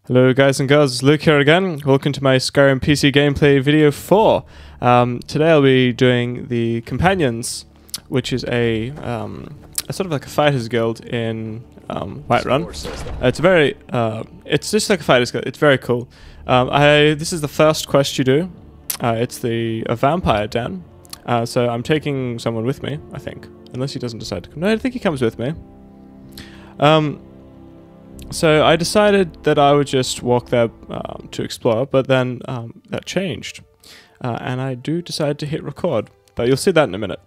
Hello guys and girls, it's Luke here again. Welcome to my Skyrim PC gameplay video 4. Today I'll be doing the Companions, which is a sort of like a fighters guild in Whiterun. It's just like a fighters guild. It's very cool. This is the first quest you do. It's a vampire den. So I'm taking someone with me, I think, unless he doesn't decide to come. No, I think he comes with me. So I decided that I would just walk there to explore, but then that changed. And I do decide to hit record, but you'll see that in a minute.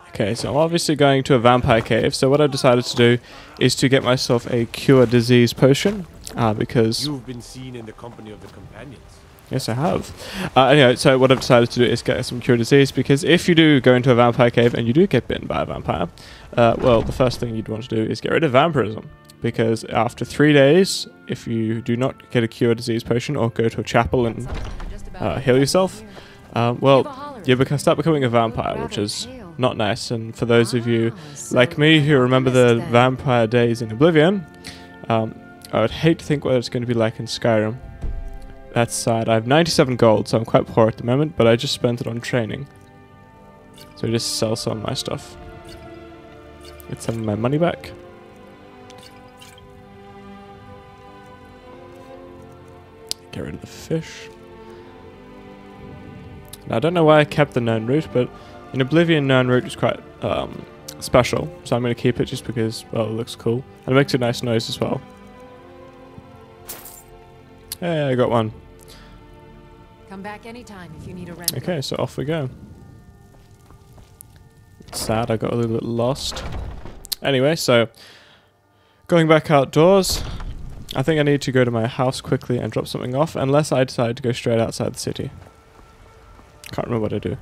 Okay, so I'm obviously going to a vampire cave, so what I've decided to do is to get myself a cure disease potion, because... You've been seen in the company of the Companions. Yes, I have. Anyway, so what I've decided to do is get some cure disease, because if you do go into a vampire cave and you do get bitten by a vampire, well, the first thing you'd want to do is get rid of vampirism. Because after 3 days, if you do not get a cure disease potion or go to a chapel and heal yourself, well, you start becoming a vampire, which is not nice. And for those of you like me who remember the vampire days in Oblivion, I would hate to think what it's going to be like in Skyrim. That's sad. I have 97 gold, so I'm quite poor at the moment, but I just spent it on training. So I just sell some of my stuff. Get some of my money back. Get rid of the fish. Now, I don't know why I kept the known route, but in Oblivion, known route is quite special, so I'm going to keep it just because, well, it looks cool. And it makes a nice noise as well. Hey, I got one. Come back anytime if you need a rental. Okay, so off we go. It's sad, I got a little bit lost. Anyway, so going back outdoors, I think I need to go to my house quickly and drop something off, unless I decide to go straight outside the city. Can't remember what I do.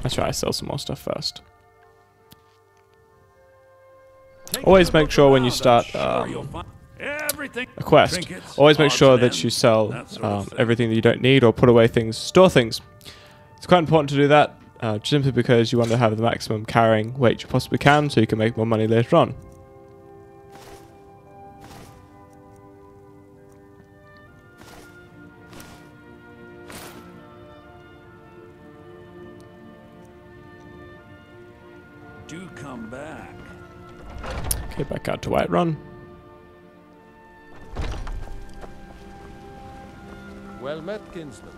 That's right, I sell some more stuff first. Always make sure when you start a quest, always make sure that you sell everything that you don't need or put away things, store things. It's quite important to do that, simply because you want to have the maximum carrying weight you possibly can so you can make more money later on. Do come back. Okay, back out to Whiterun. Well met, kinsman.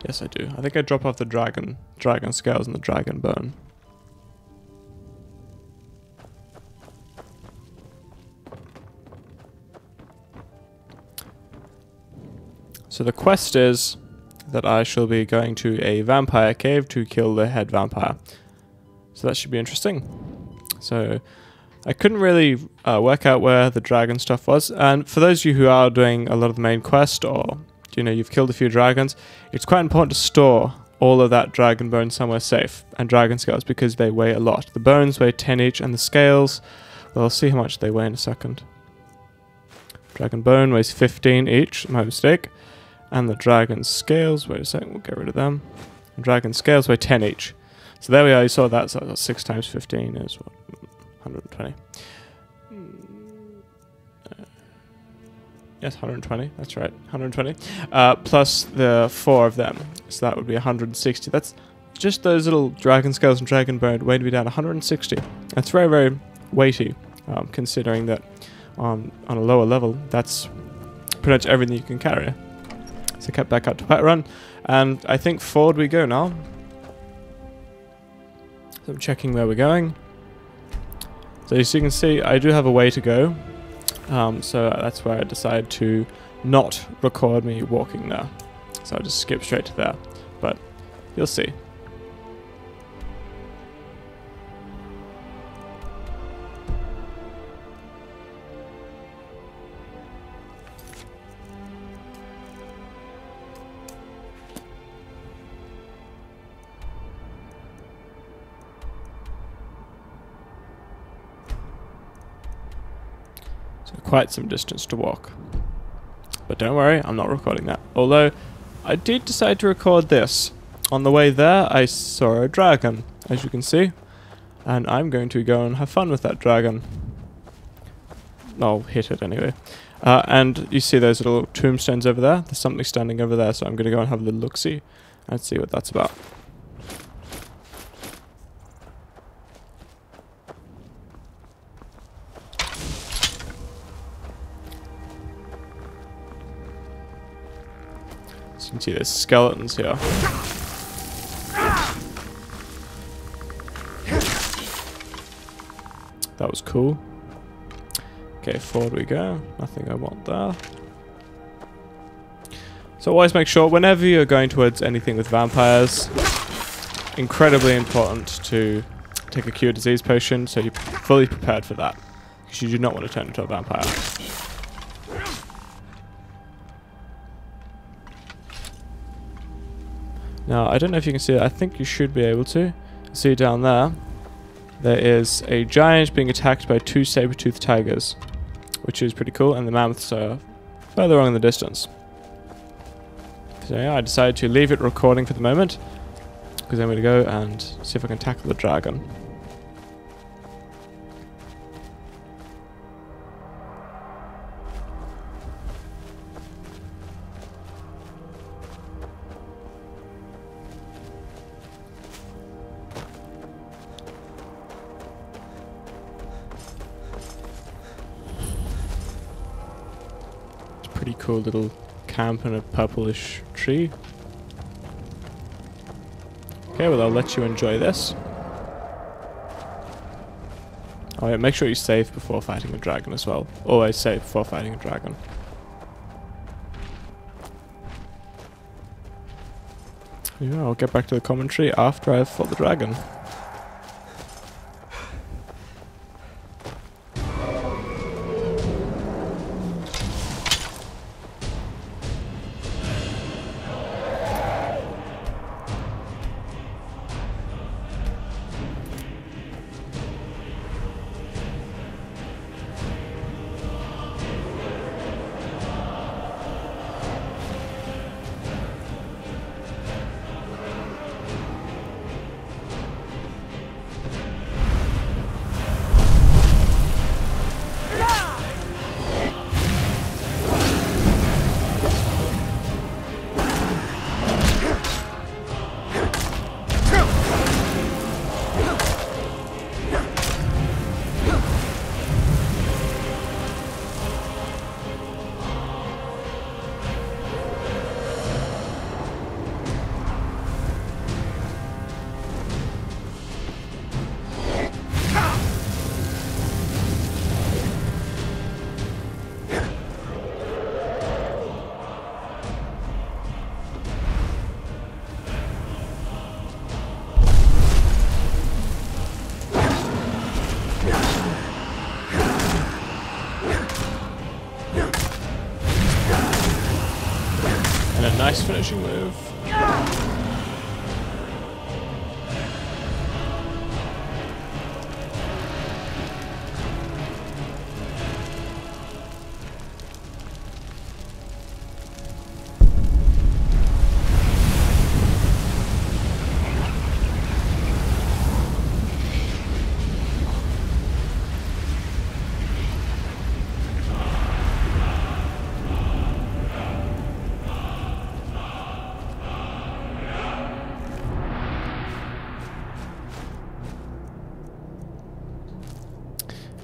Yes, I do. I think I drop off the dragon scales and the dragon bone. So the quest is that I shall be going to a vampire cave to kill the head vampire. So that should be interesting. So I couldn't really work out where the dragon stuff was. And for those of you who are doing a lot of the main quest, or you've killed a few dragons, it's quite important to store all of that dragon bone somewhere safe, and dragon scales, because they weigh a lot. The bones weigh 10 each, and the scales, well, I'll see how much they weigh in a second. Dragon bone weighs 15 each, my mistake. And the dragon scales, wait a second, we'll get rid of them. And dragon scales weigh 10 each. So there we are, you saw that, so that's 6 times 15 is what, 120. Yes, 120, that's right, 120. Plus the 4 of them, so that would be 160. That's just those little dragon scales and dragon bone weighed me down 160. That's very, very weighty, considering that on a lower level, that's pretty much everything you can carry. So kept back up to Whiterun, and I think forward we go now. So I'm checking where we're going. So as you can see, I do have a way to go. So that's where I decided to not record me walking there. So I'll just skip straight to there. But you'll see. So quite some distance to walk. But don't worry, I'm not recording that. Although, I did decide to record this. On the way there, I saw a dragon, as you can see. And I'm going to go and have fun with that dragon. I'll hit it anyway. And you see those little tombstones over there? There's something standing over there, so I'm going to go and have a little look-see and see what that's about. So you can see there's skeletons here. That was cool. Okay, forward we go. Nothing I want there. So always make sure, whenever you're going towards anything with vampires, incredibly important to take a cure disease potion so you're fully prepared for that. Because you do not want to turn into a vampire. Now, I don't know if you can see it. I think you should be able to. See down there, there is a giant being attacked by 2 saber-toothed tigers, which is pretty cool, and the mammoths are further on in the distance. So yeah, I decided to leave it recording for the moment, because I'm going to go and see if I can tackle the dragon. Pretty cool little camp in a purplish tree. Okay, well I'll let you enjoy this. Oh yeah, make sure you save before fighting a dragon as well. Always save before fighting a dragon. Yeah, I'll get back to the commentary after I've fought the dragon. Nice finishing move.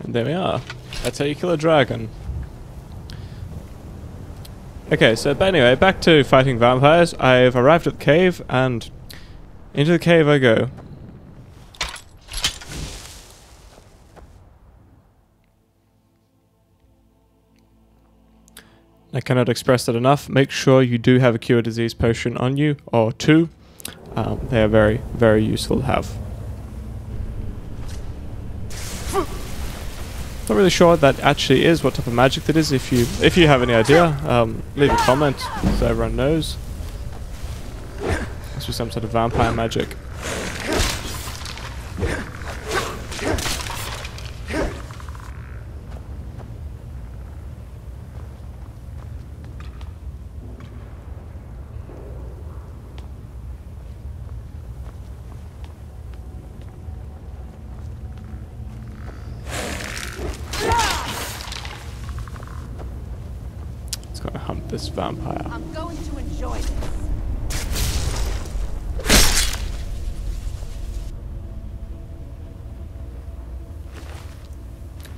And there we are. That's how you kill a dragon. Okay, so but anyway, back to fighting vampires. I've arrived at the cave, and into the cave I go. I cannot express that enough. Make sure you do have a cure disease potion on you, or 2. They are very, very useful to have. Not really sure what that actually is, what type of magic that is. If you have any idea, leave a comment so everyone knows. Must be some sort of vampire magic. go hunt this vampire. I'm going to enjoy this.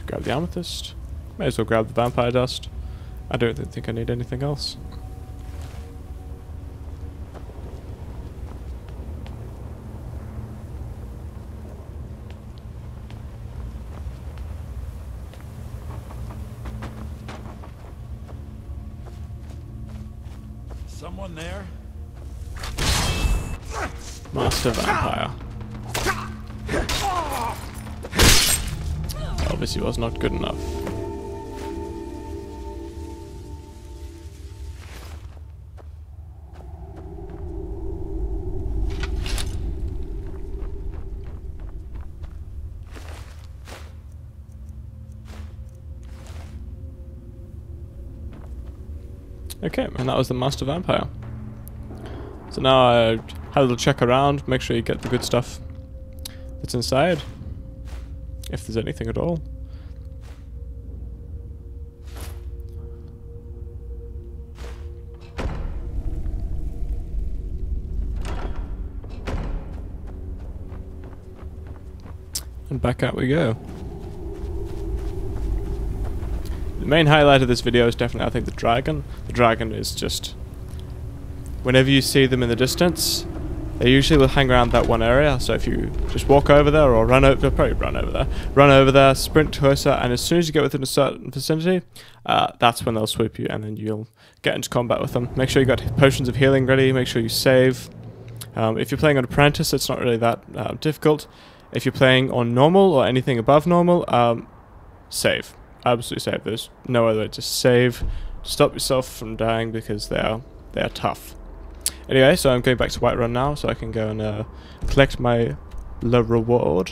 Grab the amethyst. May as well grab the vampire dust. I don't think I need anything else. Someone there? Master vampire. Obviously was not good enough. Okay, and that was the Master Vampire. So now I had a little check around, make sure you get the good stuff that's inside, if there's anything at all. And back out we go. The main highlight of this video is definitely, I think, the dragon. The dragon is just... whenever you see them in the distance, they usually will hang around that one area. So if you just walk over there or run over... probably run over there, sprint closer, and as soon as you get within a certain vicinity, that's when they'll swoop you, and then you'll get into combat with them. Make sure you got potions of healing ready, make sure you save. If you're playing on Apprentice, it's not really that difficult. If you're playing on normal or anything above normal, save. Absolutely save. There's no other way. Just save. Stop yourself from dying because they are tough. Anyway, so I'm going back to Whiterun now, so I can go and collect my reward.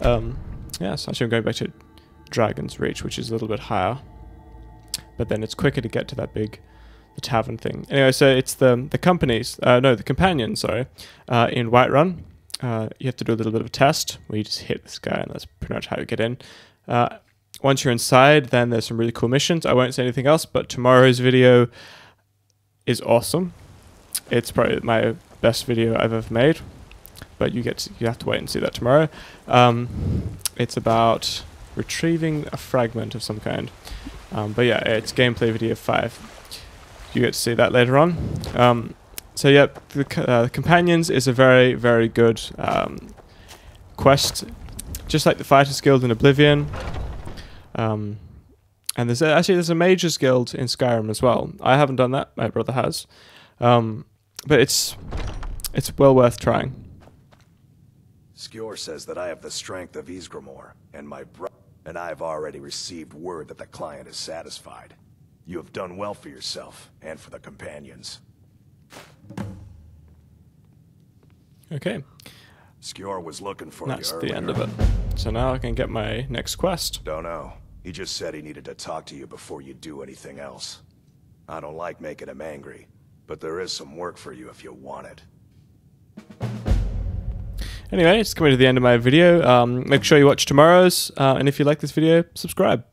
Yes, actually I'm going back to Dragon's Reach, which is a little bit higher, but then it's quicker to get to that the tavern thing. Anyway, so it's the companions, sorry, in Whiterun. You have to do a little bit of a test where you just hit this guy, and that's pretty much how you get in. Once you're inside, then there's some really cool missions. I won't say anything else, but tomorrow's video is awesome. It's probably my best video I've ever made, but you have to wait and see that tomorrow. It's about retrieving a fragment of some kind. But yeah, it's gameplay video 5. You get to see that later on. So yeah, the Companions is a very, very good quest, just like the Fighters Guild in Oblivion. And there's a Mages Guild in Skyrim as well. I haven't done that, my brother has. But it's well worth trying. Skjor says that I have the strength of Ysgramor, and I've already received word that the client is satisfied. You have done well for yourself, and for the Companions. Okay. Skjor was looking for That's you earlier. the end of it. So now I can get my next quest. Don't know. He just said he needed to talk to you before you do anything else. I don't like making him angry, but there is some work for you if you want it. Anyway, it's coming to the end of my video. Make sure you watch tomorrow's, and if you like this video, subscribe.